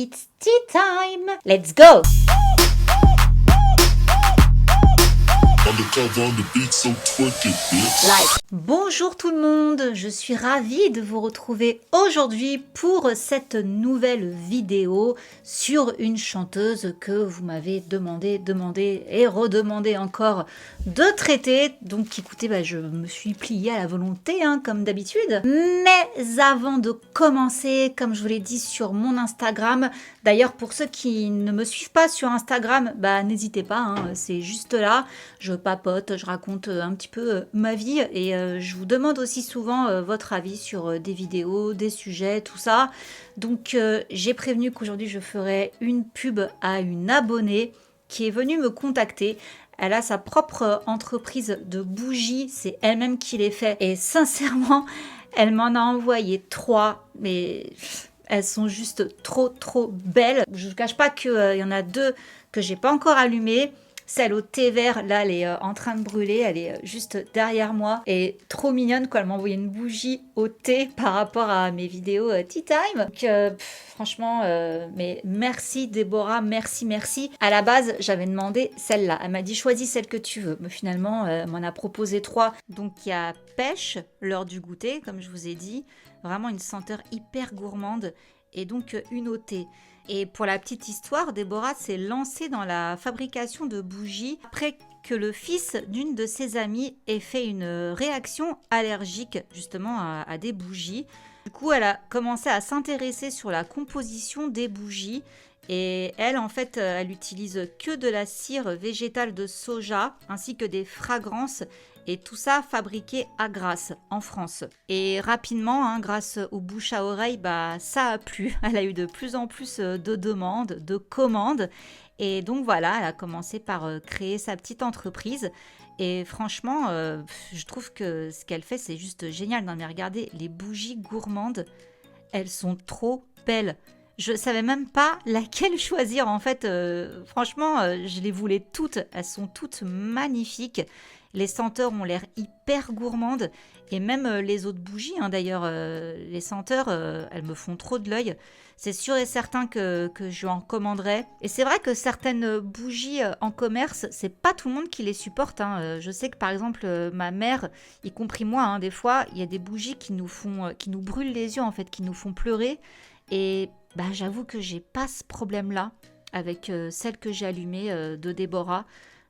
It's tea time! Let's go! Bonjour tout le monde, je suis ravie de vous retrouver aujourd'hui pour cette nouvelle vidéo sur une chanteuse que vous m'avez demandé et redemandé encore de traiter. Donc écoutez, je me suis pliée à la volonté comme d'habitude. Mais avant de commencer, comme je vous l'ai dit sur mon Instagram, d'ailleurs pour ceux qui ne me suivent pas sur Instagram, n'hésitez pas, c'est juste là, je papote, je raconte un petit peu ma vie et je vous demande aussi souvent votre avis sur des vidéos, des sujets, tout ça. Donc j'ai prévenu qu'aujourd'hui je ferai une pub à une abonnée qui est venue me contacter. Elle a sa propre entreprise de bougies, c'est elle-même qui les fait. Et sincèrement, elle m'en a envoyé 3, mais elles sont juste trop belles. Je ne vous cache pas qu'il y en a 2 que j'ai pas encore allumées. Celle au thé vert, là, elle est en train de brûler. Elle est juste derrière moi. Et trop mignonne, quoi. Elle m'a envoyé une bougie au thé par rapport à mes vidéos Tea Time. Donc, franchement, mais merci Déborah, merci. À la base, j'avais demandé celle-là. Elle m'a dit, choisis celle que tu veux. Mais finalement, elle m'en a proposé 3. Donc, il y a Pêche, l'heure du goûter, comme je vous ai dit. Vraiment une senteur hyper gourmande. Et donc, une au thé. Et pour la petite histoire, Déborah s'est lancée dans la fabrication de bougies après que le fils d'une de ses amies ait fait une réaction allergique justement à des bougies. Du coup, elle a commencé à s'intéresser sur la composition des bougies. Et elle, en fait, elle utilise que de la cire végétale de soja ainsi que des fragrances. Et tout ça fabriqué à Grasse, en France. Et rapidement, grâce aux bouche à oreille, ça a plu. Elle a eu de plus en plus de demandes, de commandes. Et donc voilà, elle a commencé par créer sa petite entreprise. Et franchement, je trouve que ce qu'elle fait, c'est juste génial. Non mais regardez, les bougies gourmandes, elles sont trop belles. Je savais même pas laquelle choisir en fait. Franchement, je les voulais toutes. Elles sont toutes magnifiques. Les senteurs ont l'air hyper gourmandes. Et même les autres bougies, d'ailleurs, les senteurs, elles me font trop de l'œil. C'est sûr et certain que je en commanderai. Et c'est vrai que certaines bougies en commerce, c'est pas tout le monde qui les supporte. Je sais que par exemple, ma mère, y compris moi, des fois, il y a des bougies qui nous brûlent les yeux en fait, qui nous font pleurer. Et j'avoue que j'ai pas ce problème-là avec celle que j'ai allumée de Déborah.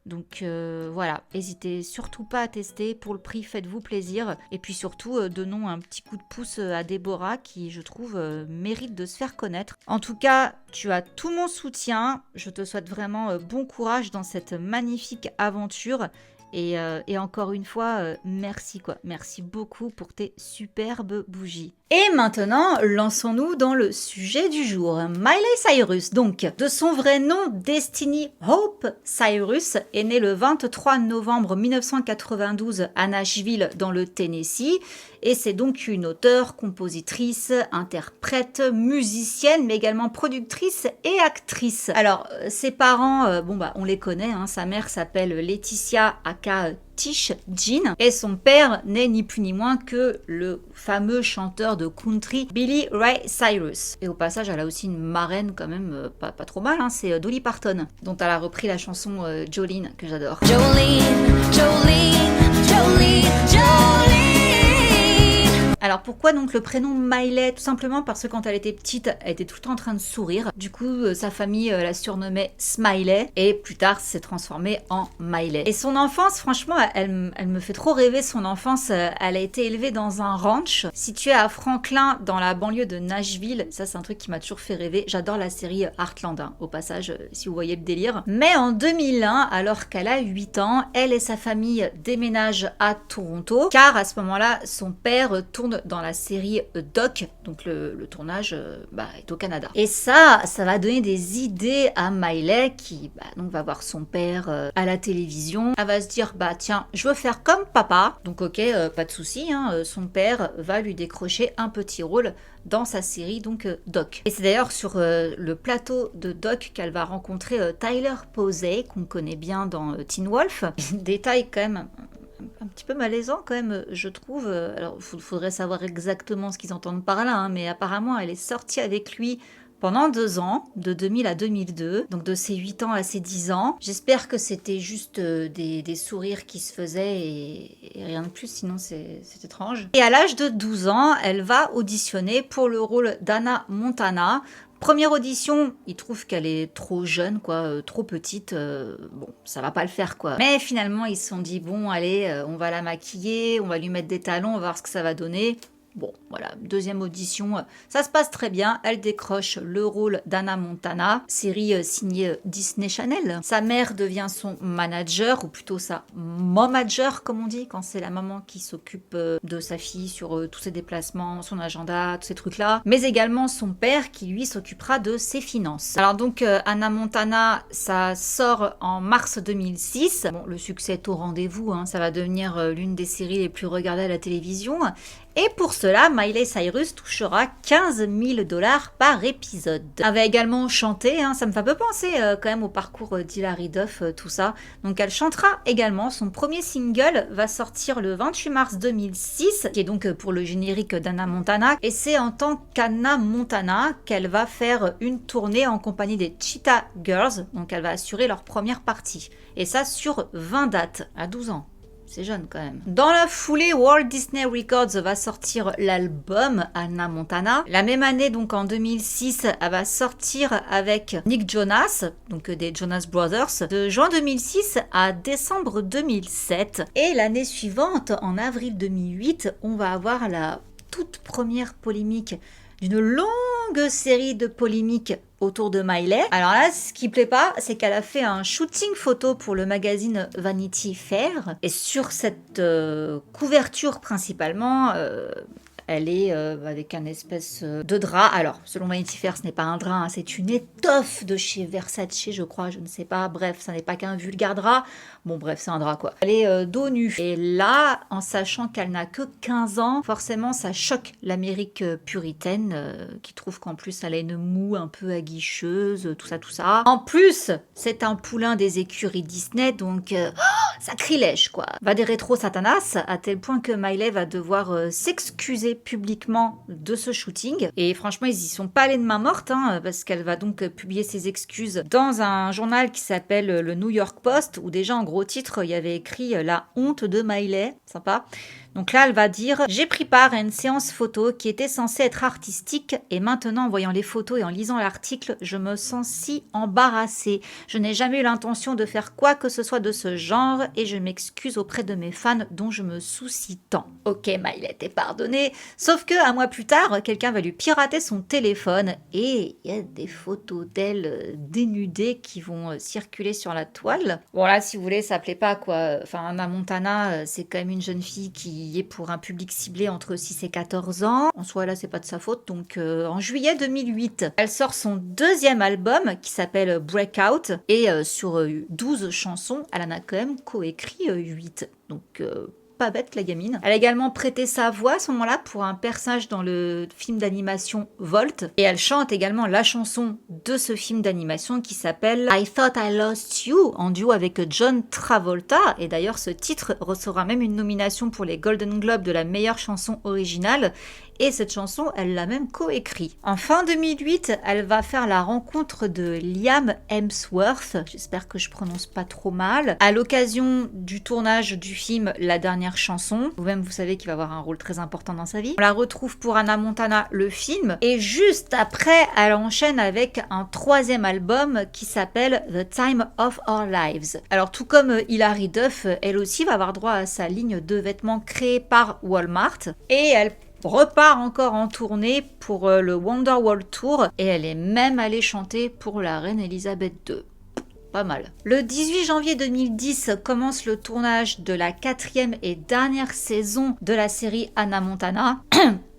Donc voilà, n'hésitez surtout pas à tester. Pour le prix, faites-vous plaisir. Et puis surtout, donnons un petit coup de pouce à Déborah qui, je trouve, mérite de se faire connaître. En tout cas, tu as tout mon soutien. Je te souhaite vraiment bon courage dans cette magnifique aventure. Et encore une fois, merci quoi. Merci beaucoup pour tes superbes bougies. Et maintenant, lançons-nous dans le sujet du jour. Miley Cyrus, donc, de son vrai nom, Destiny Hope Cyrus, est née le 23 novembre 1992 à Nashville, dans le Tennessee. Et c'est donc une auteure, compositrice, interprète, musicienne, mais également productrice et actrice. Alors, ses parents, on les connaît, sa mère s'appelle Laetitia aka Tish Jean, et son père n'est ni plus ni moins que le fameux chanteur de country Billy Ray Cyrus. Et au passage, elle a aussi une marraine quand même pas trop mal, c'est Dolly Parton, dont elle a repris la chanson Jolene, que j'adore. Jolene. Alors pourquoi donc le prénom Miley? Tout simplement parce que quand elle était petite, elle était tout le temps en train de sourire. Du coup, sa famille la surnommait Smiley et plus tard s'est transformée en Miley. Et son enfance, franchement, elle me fait trop rêver son enfance. Elle a été élevée dans un ranch situé à Franklin, dans la banlieue de Nashville. Ça, c'est un truc qui m'a toujours fait rêver. J'adore la série Heartland, au passage, si vous voyez le délire. Mais en 2001, alors qu'elle a 8 ans, elle et sa famille déménagent à Toronto, car à ce moment-là, son père tourne dans la série Doc, donc le tournage est au Canada. Et ça va donner des idées à Miley qui donc va voir son père à la télévision. Elle va se dire tiens, je veux faire comme papa. Donc ok, pas de souci, son père va lui décrocher un petit rôle dans sa série donc Doc. Et c'est d'ailleurs sur le plateau de Doc qu'elle va rencontrer Tyler Posey, qu'on connaît bien dans Teen Wolf. Détail quand même un petit peu malaisant quand même, je trouve. Alors, il faudrait savoir exactement ce qu'ils entendent par là, mais apparemment, elle est sortie avec lui pendant 2 ans, de 2000 à 2002, donc de ses 8 ans à ses 10 ans. J'espère que c'était juste des sourires qui se faisaient et rien de plus, sinon c'est étrange. Et à l'âge de 12 ans, elle va auditionner pour le rôle d'Hannah Montana. Première audition, ils trouvent qu'elle est trop jeune, quoi, trop petite. Bon, ça va pas le faire, quoi. Mais finalement, ils se sont dit, bon, allez, on va la maquiller, on va lui mettre des talons, on va voir ce que ça va donner. Bon, voilà, deuxième audition, ça se passe très bien. Elle décroche le rôle d'Hannah Montana, série signée Disney Channel. Sa mère devient son manager, ou plutôt sa momager, comme on dit, quand c'est la maman qui s'occupe de sa fille sur tous ses déplacements, son agenda, tous ces trucs-là. Mais également son père qui, lui, s'occupera de ses finances. Alors donc, Hannah Montana, ça sort en mars 2006. Bon, le succès est au rendez-vous, hein. Ça va devenir l'une des séries les plus regardées à la télévision. Et pour cela, Miley Cyrus touchera 15 000 $ par épisode. Elle avait également chanté, hein, ça me fait un peu penser quand même au parcours d'Hilary Duff, tout ça. Donc elle chantera également, son premier single va sortir le 28 mars 2006, qui est donc pour le générique d'Hannah Montana. Et c'est en tant qu'Hannah Montana qu'elle va faire une tournée en compagnie des Cheetah Girls, donc elle va assurer leur première partie. Et ça sur 20 dates, à 12 ans. C'est jeune quand même. Dans la foulée, Walt Disney Records va sortir l'album Hannah Montana. La même année, donc en 2006, elle va sortir avec Nick Jonas, donc des Jonas Brothers, de juin 2006 à décembre 2007. Et l'année suivante, en avril 2008, on va avoir la toute première polémique d'une longue série de polémiques autour de Miley. Alors là, ce qui plaît pas, c'est qu'elle a fait un shooting photo pour le magazine Vanity Fair. Et sur cette couverture principalement, elle est avec un espèce de drap. Alors, selon Vanity Fair, ce n'est pas un drap, hein, c'est une étoffe de chez Versace, je crois, je ne sais pas. Bref, ça n'est pas qu'un vulgaire drap. Bon, bref, c'est un drap, quoi. Elle est dos nu. Et là, en sachant qu'elle n'a que 15 ans, forcément, ça choque l'Amérique puritaine, qui trouve qu'en plus, elle a une moue un peu aguicheuse, tout ça, tout ça. En plus, c'est un poulain des écuries Disney, donc... sacrilège, quoi. Va des rétro satanas, à tel point que Miley va devoir s'excuser publiquement de ce shooting. Et franchement, ils y sont pas allés de main morte, hein, parce qu'elle va donc publier ses excuses dans un journal qui s'appelle le New York Post, où déjà en gros titre, il y avait écrit La honte de Miley. Sympa. Donc là, elle va dire « J'ai pris part à une séance photo qui était censée être artistique et maintenant, en voyant les photos et en lisant l'article, je me sens si embarrassée. Je n'ai jamais eu l'intention de faire quoi que ce soit de ce genre et je m'excuse auprès de mes fans dont je me soucie tant. » Ok, Miley, t'es pardonnée. Sauf que un mois plus tard, quelqu'un va lui pirater son téléphone et il y a des photos d'elle dénudée qui vont circuler sur la toile. Bon là, si vous voulez, ça plaît pas, quoi. Enfin, Hannah Montana, c'est quand même une jeune fille qui est pour un public ciblé entre 6 et 14 ans. En soi, là, c'est pas de sa faute. Donc, en juillet 2008, elle sort son deuxième album qui s'appelle Breakout. Et sur 12 chansons, elle en a quand même coécrit 8. Donc... pas bête la gamine. Elle a également prêté sa voix à ce moment-là pour un personnage dans le film d'animation Volt. Et elle chante également la chanson de ce film d'animation qui s'appelle I Thought I Lost You, en duo avec John Travolta. Et d'ailleurs, ce titre recevra même une nomination pour les Golden Globes de la meilleure chanson originale. Et cette chanson, elle l'a même coécrit. En fin 2008, elle va faire la rencontre de Liam Hemsworth, j'espère que je prononce pas trop mal, à l'occasion du tournage du film La Dernière Chanson. Vous-même, vous savez qu'il va avoir un rôle très important dans sa vie. On la retrouve pour Hannah Montana, le film. Et juste après, elle enchaîne avec un troisième album qui s'appelle The Time of Our Lives. Alors, tout comme Hilary Duff, elle aussi va avoir droit à sa ligne de vêtements créée par Walmart. Et elle repart encore en tournée pour le Wonderworld Tour et elle est même allée chanter pour la reine Elisabeth II. Pas mal. Le 18 janvier 2010 commence le tournage de la 4e et dernière saison de la série Hannah Montana.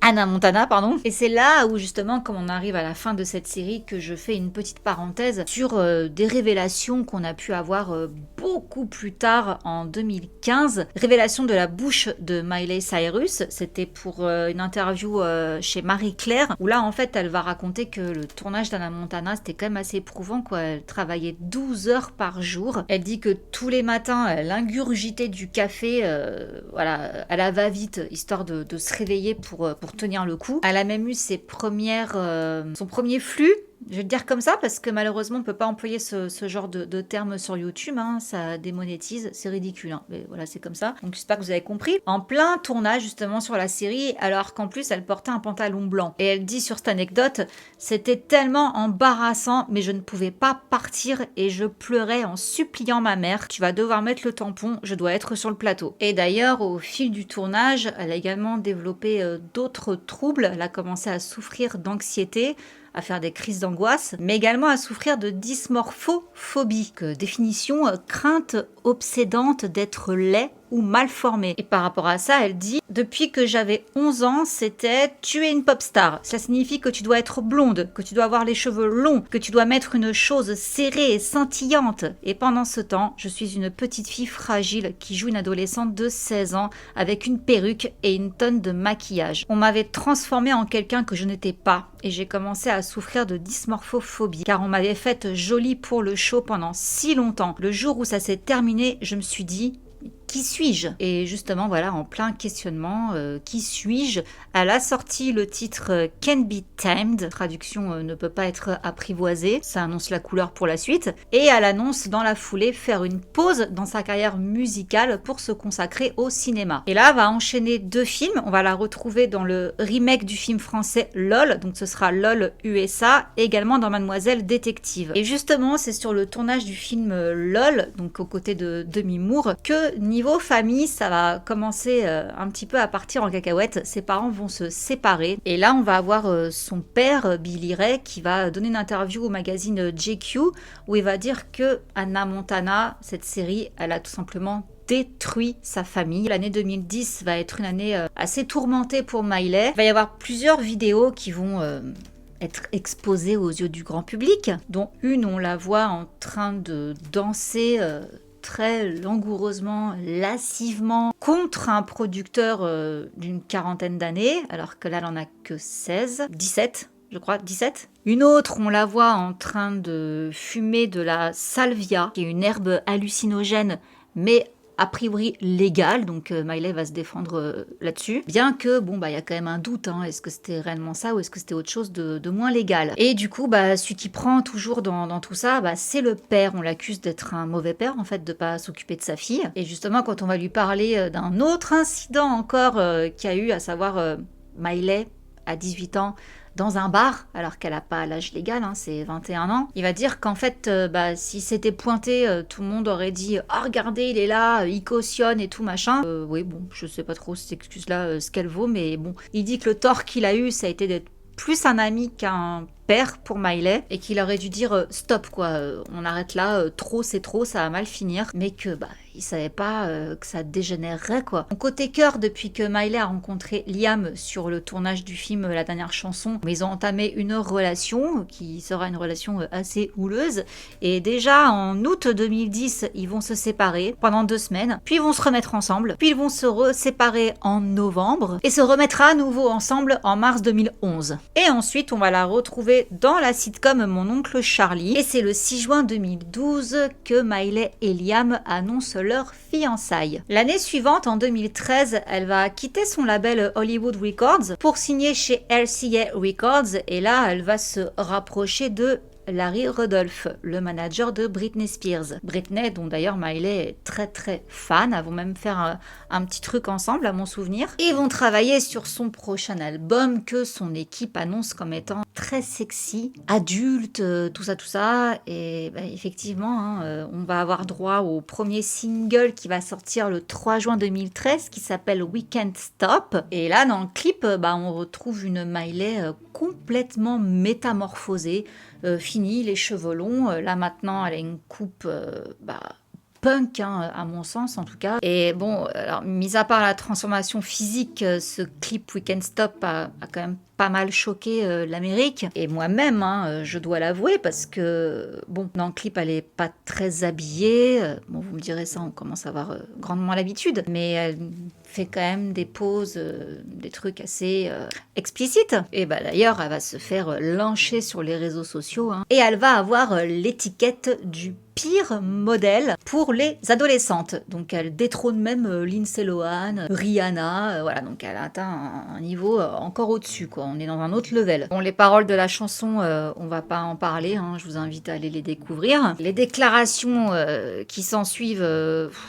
Hannah Montana, pardon. Et c'est là où justement, comme on arrive à la fin de cette série, que je fais une petite parenthèse sur des révélations qu'on a pu avoir beaucoup plus tard en 2015. Révélation de la bouche de Miley Cyrus. C'était pour une interview chez Marie-Claire, où là en fait elle va raconter que le tournage d'Hannah Montana c'était quand même assez éprouvant, quoi. Elle travaillait 12 heures par jour. Elle dit que tous les matins elle ingurgitait du café, voilà, à la va-vite, histoire de se réveiller pour tenir le coup. Elle a même eu son premier flux Je vais le dire comme ça parce que malheureusement, on ne peut pas employer ce genre de terme sur YouTube, hein, ça démonétise, c'est ridicule. Hein. Mais voilà, c'est comme ça. Donc j'espère que vous avez compris. En plein tournage justement sur la série, alors qu'en plus elle portait un pantalon blanc. Et elle dit sur cette anecdote, c'était tellement embarrassant, mais je ne pouvais pas partir et je pleurais en suppliant ma mère. Tu vas devoir mettre le tampon, je dois être sur le plateau. Et d'ailleurs, au fil du tournage, elle a également développé d'autres troubles. Elle a commencé à souffrir d'anxiété, à faire des crises d'angoisse, mais également à souffrir de dysmorphophobie, que définition crainte obsédante d'être laid ou mal formé. Et par rapport à ça, elle dit « Depuis que j'avais 11 ans, c'était « Tu es une pop star ». Ça signifie que tu dois être blonde, que tu dois avoir les cheveux longs, que tu dois mettre une chose serrée et scintillante. Et pendant ce temps, je suis une petite fille fragile qui joue une adolescente de 16 ans avec une perruque et une tonne de maquillage. On m'avait transformée en quelqu'un que je n'étais pas et j'ai commencé à souffrir de dysmorphophobie car on m'avait faite jolie pour le show pendant si longtemps. Le jour où ça s'est terminé, je me suis dit qui suis-je? Et justement, voilà, en plein questionnement, qui suis-je? Elle a sorti le titre Can Be Tamed, traduction ne peut pas être apprivoisée, ça annonce la couleur pour la suite, et elle annonce dans la foulée faire une pause dans sa carrière musicale pour se consacrer au cinéma. Et là, elle va enchaîner 2 films, on va la retrouver dans le remake du film français LOL, donc ce sera LOL USA, et également dans Mademoiselle Détective. Et justement, c'est sur le tournage du film LOL, donc aux côtés de Demi Moore, que niveau famille, ça va commencer un petit peu à partir en cacahuète. Ses parents vont se séparer. Et là, on va avoir son père, Billy Ray, qui va donner une interview au magazine JQ, où il va dire que Hannah Montana, cette série, elle a tout simplement détruit sa famille. L'année 2010 va être une année assez tourmentée pour Miley. Il va y avoir plusieurs vidéos qui vont être exposées aux yeux du grand public, dont une, on la voit en train de danser très langoureusement, lascivement contre un producteur d'une quarantaine d'années, alors que là, elle en a que 17, je crois, 17. Une autre, on la voit en train de fumer de la salvia, qui est une herbe hallucinogène, mais a priori légale, donc Miley va se défendre là-dessus. Bien que, bon, bah, il y a quand même un doute, hein, est-ce que c'était réellement ça ou est-ce que c'était autre chose de moins légal? Et du coup, bah, celui qui prend toujours dans tout ça, bah, c'est le père. On l'accuse d'être un mauvais père, en fait, de pas s'occuper de sa fille. Et justement, quand on va lui parler d'un autre incident encore qu'il y a eu, à savoir Miley, à 18 ans, dans un bar, alors qu'elle n'a pas l'âge légal, hein, c'est 21 ans, il va dire qu'en fait, si c'était pointé, tout le monde aurait dit « Ah, regardez, il est là, il cautionne et tout, machin. » Oui, bon, je sais pas trop cette excuse-là, ce qu'elle vaut, mais bon. Il dit que le tort qu'il a eu, ça a été d'être plus un ami qu'un père pour Miley, et qu'il aurait dû dire stop quoi, on arrête là, trop c'est trop, ça va mal finir, mais que bah il savait pas que ça dégénérerait quoi. Mon côté cœur, depuis que Miley a rencontré Liam sur le tournage du film La Dernière Chanson, ils ont entamé une relation qui sera une relation assez houleuse, et déjà en août 2010 ils vont se séparer pendant 2 semaines, puis ils vont se remettre ensemble, puis ils vont se séparer en novembre et se remettre à nouveau ensemble en mars 2011. Et ensuite on va la retrouver dans la sitcom Mon oncle Charlie, et c'est le 6 juin 2012 que Miley et Liam annoncent leur fiançailles. L'année suivante, en 2013, elle va quitter son label Hollywood Records pour signer chez RCA Records, et là elle va se rapprocher de Larry Rudolph, le manager de Britney Spears. Britney, dont d'ailleurs Miley est très très fan, elles vont même faire un petit truc ensemble à mon souvenir. Ils vont travailler sur son prochain album que son équipe annonce comme étant très sexy, adulte, tout ça. Et bah, effectivement, hein, on va avoir droit au premier single qui va sortir le 3 juin 2013 qui s'appelle We Can't Stop. Et là, dans le clip, on retrouve une Miley complètement métamorphosée, fini, les cheveux longs. Là maintenant, elle a une coupe punk, hein, à mon sens en tout cas. Et bon, alors, mis à part la transformation physique, ce clip We Can't Stop a quand même pas mal choqué l'Amérique. Et moi-même, hein, je dois l'avouer, parce que, bon, dans le clip, elle est pas très habillée. Bon, vous me direz ça, on commence à avoir grandement l'habitude. Mais elle fait quand même des poses, des trucs assez explicites. Et bah d'ailleurs, elle va se faire lyncher sur les réseaux sociaux, hein. Et elle va avoir l'étiquette du pire modèle pour les adolescentes. Donc elle détrône même Lindsay Lohan, Rihanna, voilà, donc elle atteint un niveau encore au-dessus, quoi. on est dans un autre level. Bon, les paroles de la chanson, on va pas en parler, hein, je vous invite à aller les découvrir. Les déclarations qui s'en suivent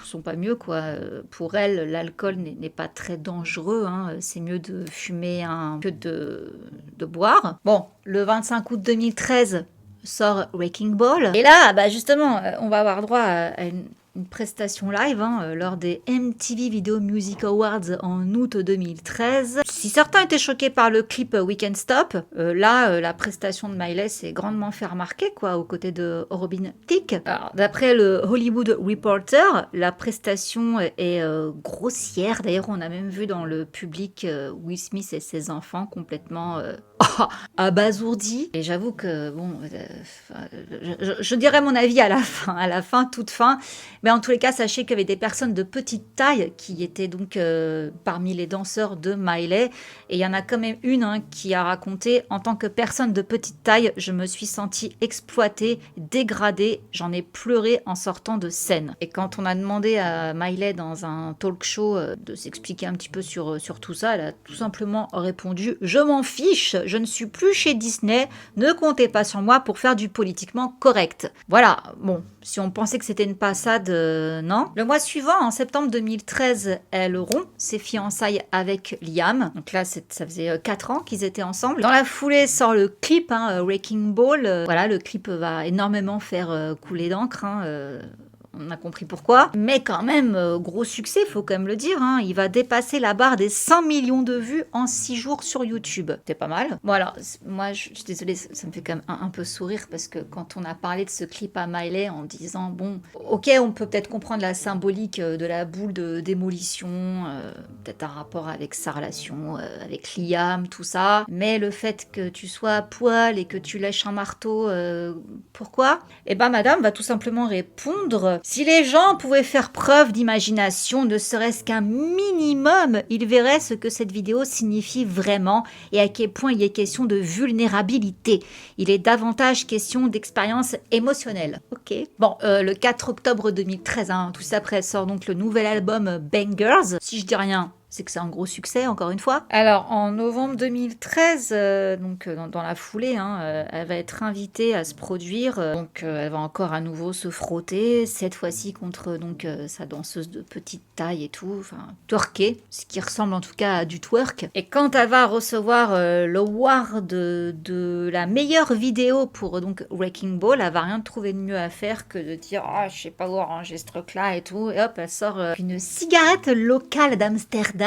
sont pas mieux, quoi. Pour elle, l'alcool n'est pas très dangereux, hein. C'est mieux de fumer que de boire. Bon, le 25 août 2013 sort Wrecking Ball. Et là, bah justement, on va avoir droit à une prestation live lors des MTV Video Music Awards en août 2013. Si certains étaient choqués par le clip We Can't Stop, la prestation de Miley s'est grandement fait remarquer, quoi, aux côtés de Robin Thicke. Alors, d'après le Hollywood Reporter, la prestation est grossière. D'ailleurs, on a même vu dans le public Will Smith et ses enfants complètement abasourdis. Et j'avoue que, bon, je dirais mon avis à la fin, toute fin. Mais en tous les cas, sachez qu'il y avait des personnes de petite taille qui étaient donc parmi les danseurs de Miley. Et il y en a quand même une qui a raconté: en tant que personne de petite taille, je me suis sentie exploitée, dégradée, j'en ai pleuré en sortant de scène. Et quand on a demandé à Miley dans un talk show de s'expliquer un petit peu sur tout ça, elle a tout simplement répondu: je m'en fiche, je ne suis plus chez Disney, ne comptez pas sur moi pour faire du politiquement correct. Voilà, bon, si on pensait que c'était une passade, non. Le mois suivant, en septembre 2013, elle rompt ses fiançailles avec Liam. Donc là, ça faisait 4 ans qu'ils étaient ensemble. Dans la foulée sort le clip, Wrecking Ball. Voilà, le clip va énormément faire couler d'encre. On a compris pourquoi. Mais quand même, gros succès, faut quand même le dire. Il va dépasser la barre des 100 millions de vues en 6 jours sur YouTube. C'est pas mal. Bon alors, moi je suis désolée, ça me fait quand même un peu sourire parce que quand on a parlé de ce clip à Miley en disant, bon, ok, on peut peut-être comprendre la symbolique de la boule de démolition, peut-être un rapport avec sa relation avec Liam, tout ça. Mais le fait que tu sois à poil et que tu lèches un marteau, pourquoi? Eh ben madame va tout simplement répondre: si les gens pouvaient faire preuve d'imagination, ne serait-ce qu'un minimum, ils verraient ce que cette vidéo signifie vraiment et à quel point il est question de vulnérabilité. Il est davantage question d'expérience émotionnelle. Ok. Bon, le 4 octobre 2013, tout ça après, sort donc le nouvel album Bangers. Si je dis rien, c'est que c'est un gros succès, encore une fois. Alors, en novembre 2013, dans la foulée, elle va être invitée à se produire. Elle va encore à nouveau se frotter, cette fois-ci contre sa danseuse de petite taille et tout, enfin, twerker, ce qui ressemble en tout cas à du twerk. Et quand elle va recevoir l'award de la meilleure vidéo pour Wrecking Ball, elle va rien trouver de mieux à faire que de dire: ah, je sais pas où ranger ce truc-là et tout. Et hop, elle sort une cigarette locale d'Amsterdam.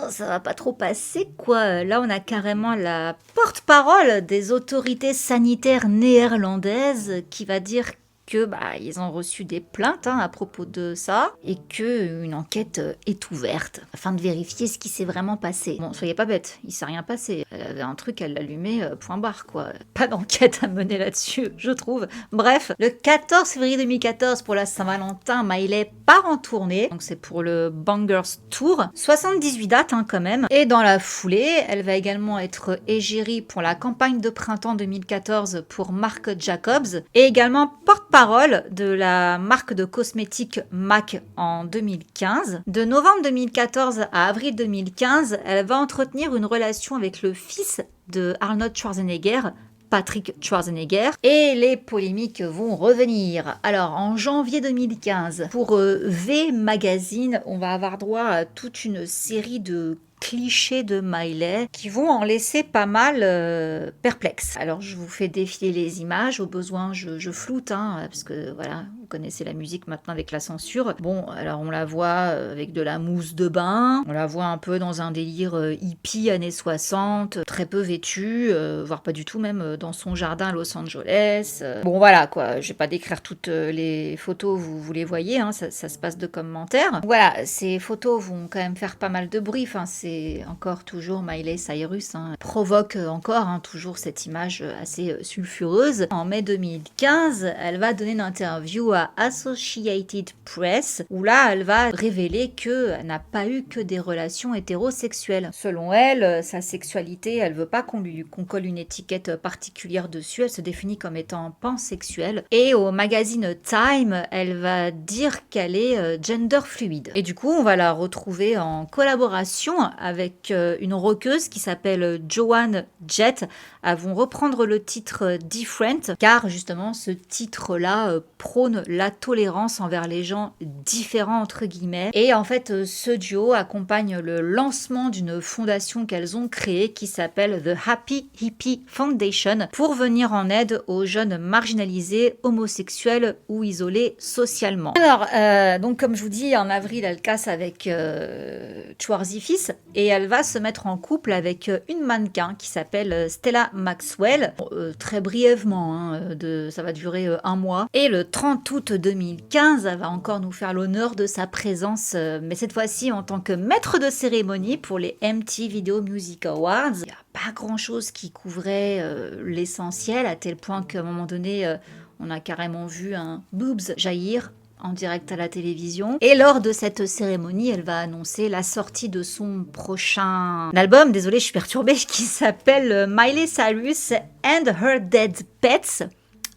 Ça va pas trop passer, quoi. Là, on a carrément la porte-parole des autorités sanitaires néerlandaises qui va dire que ils ont reçu des plaintes à propos de ça et que une enquête est ouverte afin de vérifier ce qui s'est vraiment passé. Bon, soyez pas bêtes, il s'est rien passé. Elle avait un truc, elle l'allumait, point barre, quoi. Pas d'enquête à mener là-dessus, je trouve. Bref, le 14 février 2014, pour la Saint-Valentin, Miley part en tournée. Donc c'est pour le Bangers Tour. 78 dates quand même. Et dans la foulée, elle va également être égérie pour la campagne de printemps 2014 pour Marc Jacobs et également porte-parole de la marque de cosmétiques MAC en 2015. De novembre 2014 à avril 2015, elle va entretenir une relation avec le fils de Arnold Schwarzenegger, Patrick Schwarzenegger, et les polémiques vont revenir. Alors, en janvier 2015, pour V Magazine, on va avoir droit à toute une série de clichés de Miley qui vont en laisser pas mal perplexes. Alors je vous fais défiler les images, au besoin je floute, parce que voilà, vous connaissez la musique maintenant avec la censure. Bon, alors on la voit avec de la mousse de bain, on la voit un peu dans un délire hippie années 60, très peu vêtue, voire pas du tout même dans son jardin à Los Angeles. Bon voilà quoi, je vais pas décrire toutes les photos, vous les voyez, ça se passe de commentaires. Voilà, ces photos vont quand même faire pas mal de bruit, c'est encore toujours Miley Cyrus, provoque encore toujours cette image assez sulfureuse. En mai 2015, elle va donner une interview à à Associated Press, où là, elle va révéler qu'elle n'a pas eu que des relations hétérosexuelles. Selon elle, sa sexualité, elle veut pas qu'on colle une étiquette particulière dessus, elle se définit comme étant pansexuelle. Et au magazine Time, elle va dire qu'elle est gender fluide. Et du coup, on va la retrouver en collaboration avec une rockeuse qui s'appelle Joan Jett. Elles vont reprendre le titre Different, car justement ce titre-là prône la tolérance envers les gens différents entre guillemets. Et en fait, ce duo accompagne le lancement d'une fondation qu'elles ont créée qui s'appelle The Happy Hippie Foundation pour venir en aide aux jeunes marginalisés, homosexuels ou isolés socialement. Alors, donc comme je vous dis, en avril, elle casse avec Schwarzifis et elle va se mettre en couple avec une mannequin qui s'appelle Stella Maxwell. Bon, très brièvement, hein, ça va durer un mois. Et le 30 août 2015, elle va encore nous faire l'honneur de sa présence, mais cette fois-ci en tant que maître de cérémonie pour les MTV Video Music Awards. Il n'y a pas grand-chose qui couvrait l'essentiel, à tel point qu'à un moment donné, on a carrément vu un boobs jaillir en direct à la télévision. Et lors de cette cérémonie, elle va annoncer la sortie de son prochain album, désolée je suis perturbée, qui s'appelle Miley Cyrus and Her Dead Pets.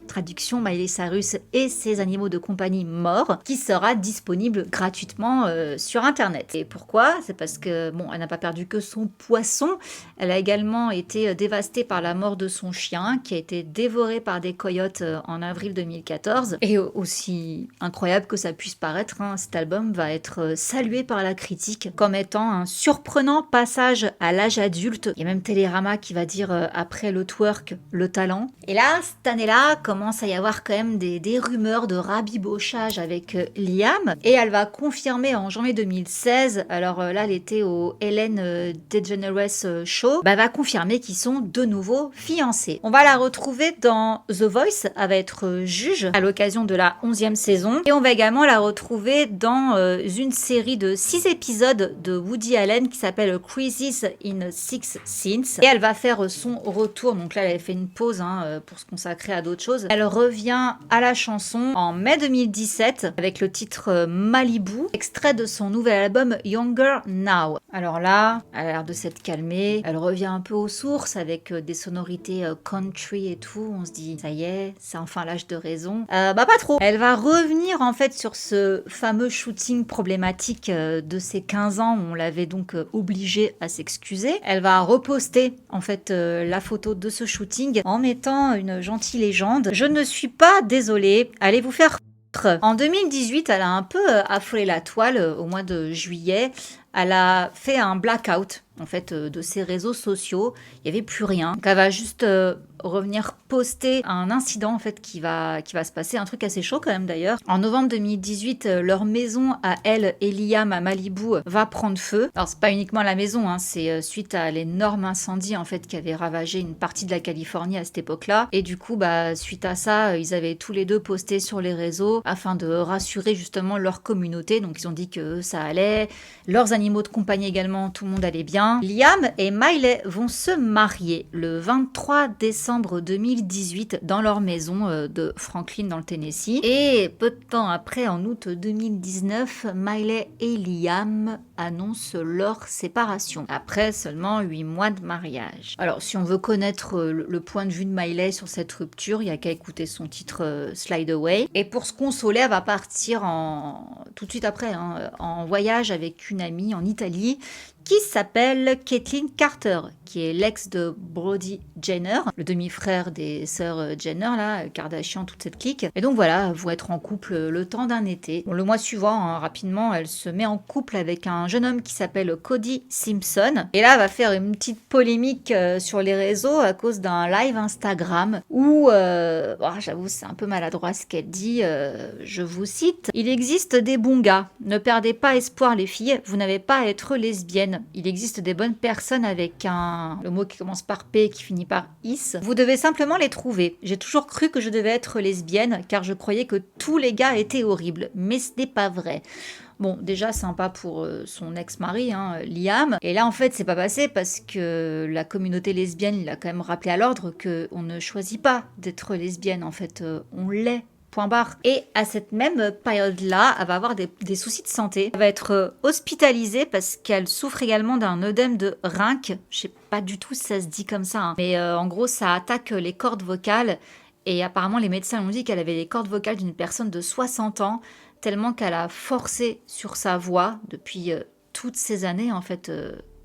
Traduction Miley Cyrus et ses animaux de compagnie morts, qui sera disponible gratuitement sur internet. Et pourquoi? C'est parce que, bon, elle n'a pas perdu que son poisson, elle a également été dévastée par la mort de son chien, qui a été dévoré par des coyotes en avril 2014. Et aussi incroyable que ça puisse paraître, hein, cet album va être salué par la critique comme étant un surprenant passage à l'âge adulte. Il y a même Télérama qui va dire après le twerk, le talent. Et là, cette année-là, commence à y avoir quand même des rumeurs de rabibochage avec Liam, et elle va confirmer en janvier 2016, alors là elle était au Ellen DeGeneres Show, elle va confirmer qu'ils sont de nouveau fiancés. On va la retrouver dans The Voice, elle va être juge à l'occasion de la 11e saison, et on va également la retrouver dans une série de 6 épisodes de Woody Allen qui s'appelle Crisis in Six Scenes, et elle va faire son retour, donc là elle avait fait une pause pour se consacrer à d'autres choses. Elle revient à la chanson en mai 2017 avec le titre Malibu, extrait de son nouvel album Younger Now. Alors là, elle a l'air de s'être calmée, elle revient un peu aux sources avec des sonorités country et tout. On se dit, ça y est, c'est enfin l'âge de raison. Pas trop. Elle va revenir en fait sur ce fameux shooting problématique de ses 15 ans où on l'avait donc obligée à s'excuser. Elle va reposter en fait la photo de ce shooting en mettant une gentille légende. Je ne suis pas désolée, allez vous faire foutre. En 2018, elle a un peu affolé la toile au mois de juillet. Elle a fait un blackout en fait de ses réseaux sociaux. Il n'y avait plus rien. Donc elle va juste revenir poster un incident en fait qui va se passer, un truc assez chaud quand même d'ailleurs. En novembre 2018, leur maison à elle et Liam à Malibu va prendre feu. Alors c'est pas uniquement la maison, hein, c'est suite à l'énorme incendie en fait qui avait ravagé une partie de la Californie à cette époque-là. Et du coup, suite à ça, ils avaient tous les deux posté sur les réseaux afin de rassurer justement leur communauté. Donc ils ont dit que ça allait, leurs animaux de compagnie également, tout le monde allait bien. Liam et Miley vont se marier le 23 décembre 2018 dans leur maison de Franklin dans le Tennessee. Et peu de temps après, en août 2019, Miley et Liam annoncent leur séparation, après seulement 8 mois de mariage. Alors, si on veut connaître le point de vue de Miley sur cette rupture, il n'y a qu'à écouter son titre Slide Away. Et pour se consoler, elle va partir tout de suite après, en voyage avec une amie en Italie qui s'appelle Caitlyn Carter, qui est l'ex de Brody Jenner, le demi-frère des sœurs Jenner, là, Kardashian, toute cette clique. Et donc voilà, elles vont être en couple le temps d'un été. Bon, le mois suivant, rapidement, elle se met en couple avec un jeune homme qui s'appelle Cody Simpson. Et là, elle va faire une petite polémique sur les réseaux à cause d'un live Instagram où, j'avoue, c'est un peu maladroit ce qu'elle dit. Je vous cite, « Il existe des bons gars. Ne perdez pas espoir les filles, vous n'avez pas à être lesbienne. Il existe des bonnes personnes avec le mot qui commence par P et qui finit par is. Vous devez simplement les trouver. J'ai toujours cru que je devais être lesbienne car je croyais que tous les gars étaient horribles. Mais ce n'est pas vrai. » Bon, déjà sympa pour son ex-mari, Liam. Et là, en fait, c'est pas passé parce que la communauté lesbienne, il a quand même rappelé à l'ordre qu'on ne choisit pas d'être lesbienne. En fait, on l'est point barre. Et à cette même période-là, elle va avoir des soucis de santé. Elle va être hospitalisée parce qu'elle souffre également d'un œdème de Rinck. Je sais pas du tout si ça se dit comme ça, hein. Mais en gros, ça attaque les cordes vocales. Et apparemment, les médecins ont dit qu'elle avait les cordes vocales d'une personne de 60 ans, tellement qu'elle a forcé sur sa voix depuis toutes ces années, en fait.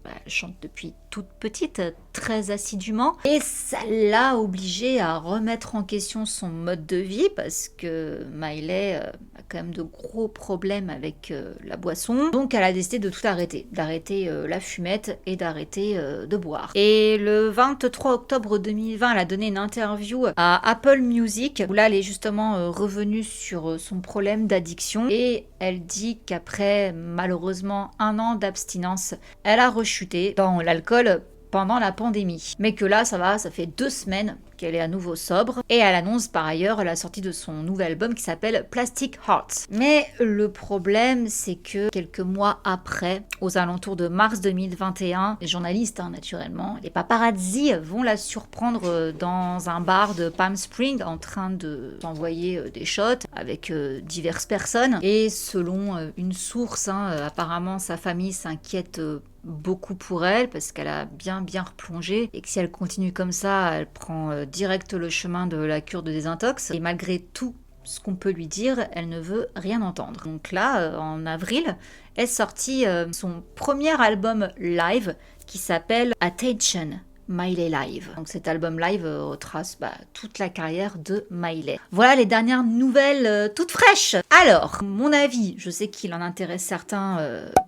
Elle chante depuis toute petite, très assidûment. Et ça l'a obligée à remettre en question son mode de vie parce que Miley a quand même de gros problèmes avec la boisson. Donc elle a décidé de tout arrêter, d'arrêter la fumette et d'arrêter de boire. Et le 23 octobre 2020, elle a donné une interview à Apple Music où là elle est justement revenue sur son problème d'addiction et elle dit qu'après malheureusement 1 an d'abstinence, elle a rechuté dans l'alcool pendant la pandémie. Mais que là, ça va, ça fait 2 semaines qu'elle est à nouveau sobre. Et elle annonce par ailleurs la sortie de son nouvel album qui s'appelle Plastic Hearts. Mais le problème, c'est que quelques mois après, aux alentours de mars 2021, les journalistes, naturellement, les paparazzi vont la surprendre dans un bar de Palm Springs en train de s'envoyer des shots avec diverses personnes. Et selon une source, apparemment sa famille s'inquiète beaucoup pour elle parce qu'elle a bien replongé et que si elle continue comme ça, elle prend direct le chemin de la cure de désintox et malgré tout ce qu'on peut lui dire, elle ne veut rien entendre. Donc là, en avril, est sorti son premier album live qui s'appelle Attention Miley Live. Donc cet album live retrace toute la carrière de Miley. Voilà les dernières nouvelles toutes fraîches. Alors, mon avis, je sais qu'il en intéresse certains,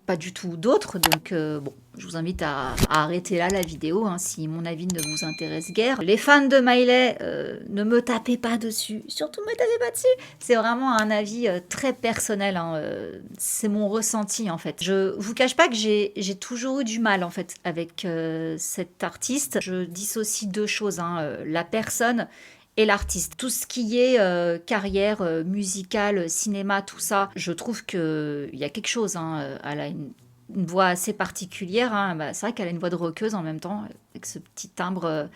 pas du tout d'autres, donc bon, je vous invite à arrêter là la vidéo si mon avis ne vous intéresse guère. Les fans de Miley, ne me tapez pas dessus, surtout me tapez pas dessus. C'est vraiment un avis très personnel, c'est mon ressenti en fait. Je vous cache pas que j'ai toujours eu du mal en fait avec cet artiste. Je dissocie 2 choses, la personne et l'artiste. Tout ce qui est carrière musicale, cinéma, tout ça, je trouve qu'il y a quelque chose. Elle a une voix assez particulière. C'est vrai qu'elle a une voix de rockeuse en même temps, avec ce petit timbre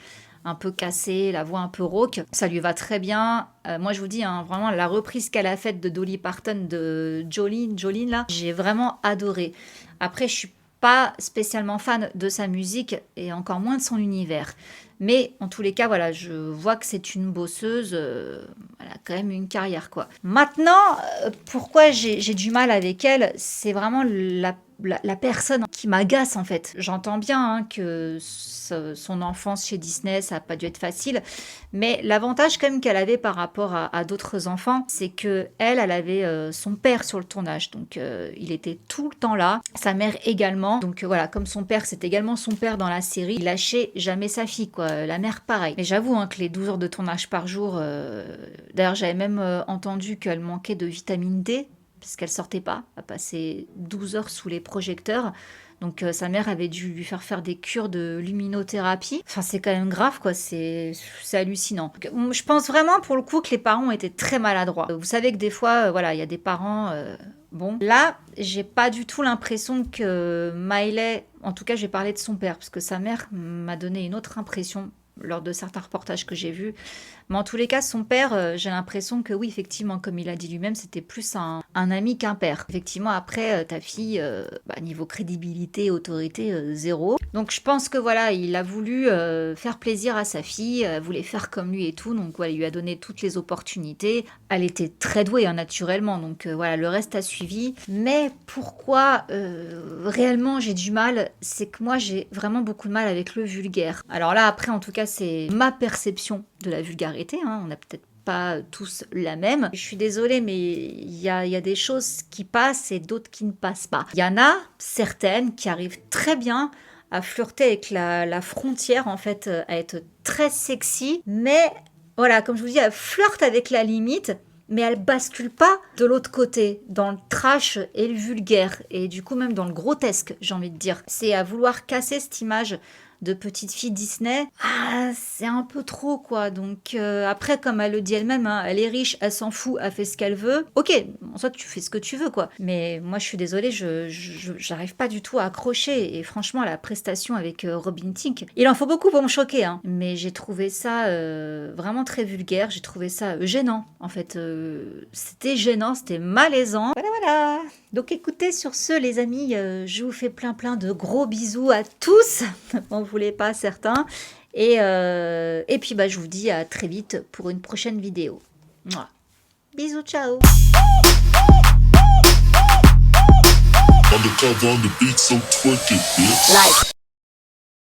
un peu cassé, la voix un peu rauque. Ça lui va très bien. Moi, je vous dis, vraiment, la reprise qu'elle a faite de Dolly Parton, de Jolene, là, j'ai vraiment adoré. Après, je suis pas spécialement fan de sa musique et encore moins de son univers. Mais en tous les cas, voilà, je vois que c'est une bosseuse, elle a quand même une carrière, quoi. Maintenant, pourquoi j'ai du mal avec elle, c'est vraiment la personne qui m'agace, en fait. J'entends bien que son enfance chez Disney, ça n'a pas dû être facile, mais l'avantage quand même qu'elle avait par rapport à d'autres enfants, c'est que elle avait son père sur le tournage, donc il était tout le temps là, sa mère également, donc voilà, comme son père, c'est également son père dans la série, il lâchait jamais sa fille, quoi, la mère pareil. Mais j'avoue que les 12 heures de tournage par jour, d'ailleurs j'avais même entendu qu'elle manquait de vitamine D, parce qu'elle sortait pas, elle passait 12 heures sous les projecteurs. Donc sa mère avait dû lui faire des cures de luminothérapie. Enfin, c'est quand même grave, quoi. C'est hallucinant. Donc, je pense vraiment, pour le coup, que les parents étaient très maladroits. Vous savez que des fois, voilà, il y a des parents... Bon, là, j'ai pas du tout l'impression que Miley... En tout cas, j'ai parlé de son père, parce que sa mère m'a donné une autre impression lors de certains reportages que j'ai vus. Mais en tous les cas, son père, j'ai l'impression que oui, effectivement, comme il a dit lui-même, c'était plus un ami qu'un père. Effectivement, après, ta fille, niveau crédibilité, autorité, zéro. Donc je pense que voilà, il a voulu faire plaisir à sa fille, voulait faire comme lui et tout, donc voilà, il lui a donné toutes les opportunités. Elle était très douée, naturellement, donc voilà, le reste a suivi. Mais pourquoi réellement j'ai du mal, c'est que moi j'ai vraiment beaucoup de mal avec le vulgaire. Alors là, après, en tout cas, c'est ma perception de la vulgarité, on n'a peut-être pas tous la même. Je suis désolée, mais il y a des choses qui passent et d'autres qui ne passent pas. Il y en a certaines qui arrivent très bien à flirter avec la frontière, en fait, à être très sexy, mais voilà, comme je vous dis, elle flirte avec la limite, mais elle bascule pas de l'autre côté, dans le trash et le vulgaire, et du coup même dans le grotesque, j'ai envie de dire. C'est à vouloir casser cette image de petite fille Disney, c'est un peu trop quoi. Donc après, comme elle le dit elle-même, hein, elle est riche, elle s'en fout, elle fait ce qu'elle veut. Ok, en soit tu fais ce que tu veux quoi. Mais moi je suis désolée, j'arrive pas du tout à accrocher. Et franchement, la prestation avec Robin Thicke, il en faut beaucoup pour me choquer, hein. Mais j'ai trouvé ça vraiment très vulgaire. J'ai trouvé ça gênant en fait. C'était gênant, c'était malaisant. Voilà. Donc écoutez, sur ce les amis, je vous fais plein de gros bisous à tous. On voulait pas certains. Et puis je vous dis à très vite pour une prochaine vidéo. Mouah. Bisous, ciao. Undercover on the beat, so twerk it, bitch. Like.